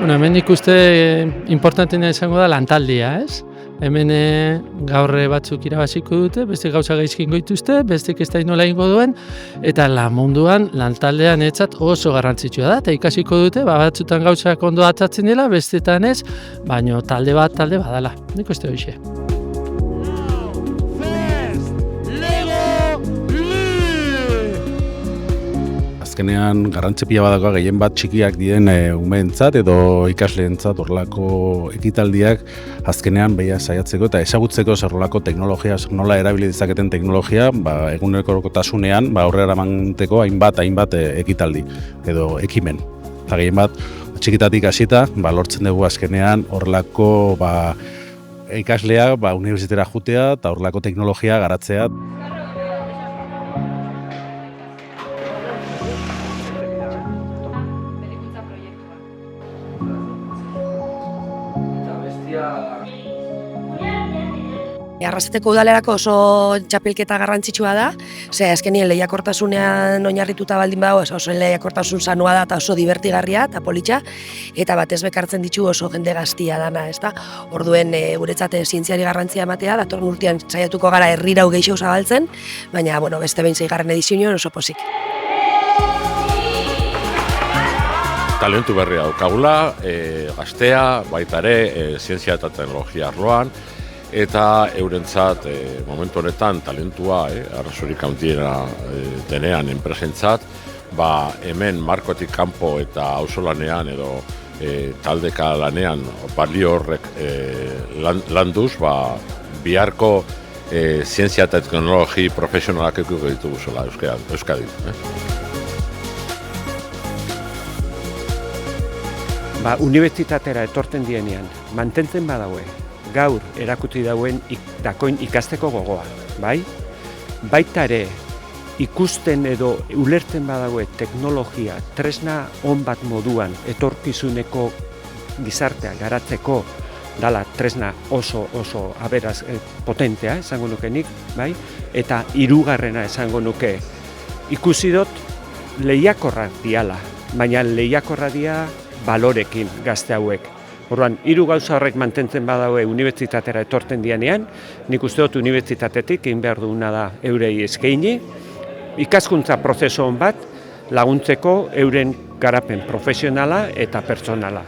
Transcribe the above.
Bueno, hemen ikuste importantena izango da lantaldia, ez? Hemen gaur batzuk irabaziko dute, beste gauza gaizkin goituzte, beste ez da nola ingo duen, eta lan munduan, lantaldean etzat oso garrantzitsua da, eta ikasiko dute, batzutan gauzak ondo atzatzen dela, bestetan ez, baino talde badala, nik uste hoxe. Azkenean garrantzi pila badagoa gehien bat txikiak diren umeentzat edo ikasleentzat horrelako ekitaldiak azkenean saiatzeko eta ezagutzeko horrelako teknologia, nola erabili dezaketen teknologia, egunerokotasunean aurrera eramateko hainbat ekitaldi edo ekimen. Eta gehien bat txikitatik hasita lortzen dugu azkenean horrelako ikaslea unibertsitatera joatea eta horrelako teknologia garatzea. Arrasateko udalerako oso txapelketa garrantzitsua da, azkenien lehiakortasunean oinarrituta baldin badago, oso lehiakortasun sanua da eta oso divertigarria eta politxa, eta batez bekartzen ditu oso jende gaztia dana, ezta? Orduen guretzat zientziari garrantzia ematea, datorren urtean saiatuko gara herrira gehiago zabaltzen, baina beste behin 6. edizioan oso pozik. Talentu berria daukagula, gaztea, baita ere, zientzia eta teknologia arloan, eta eurentzat momentu honetan talentua, arrazorik handiena denean enpresentzat, hemen markotik kanpo eta auzolanean edo taldeka lanean balio horrek landuz, biharko zientzia eta teknologi profesionalak ekuko ditugu zela Euskadi. Unibertsitatera etorten dienean, mantentzen badaue, gaur erakuti dauen ikasteko gogoa, bai? Baita ere, ikusten edo ulertzen badaue teknologia, tresna on bat moduan etorkizuneko gizartea garatzeko dala tresna oso aberaz potentea, esango nuke nik, bai? Eta hirugarrena esango nuke, ikusi dut lehiakorrak diala, baina lehiakorra dia balorekin gazte hauek. Orduan, 3 gauza horrek mantentzen badaue unibertsitatera etorten dianean, nik uste dut unibertsitatetik egin behar duguna da eurei eskaini, ikaskuntza prozesu on bat laguntzeko euren garapen profesionala eta pertsonala.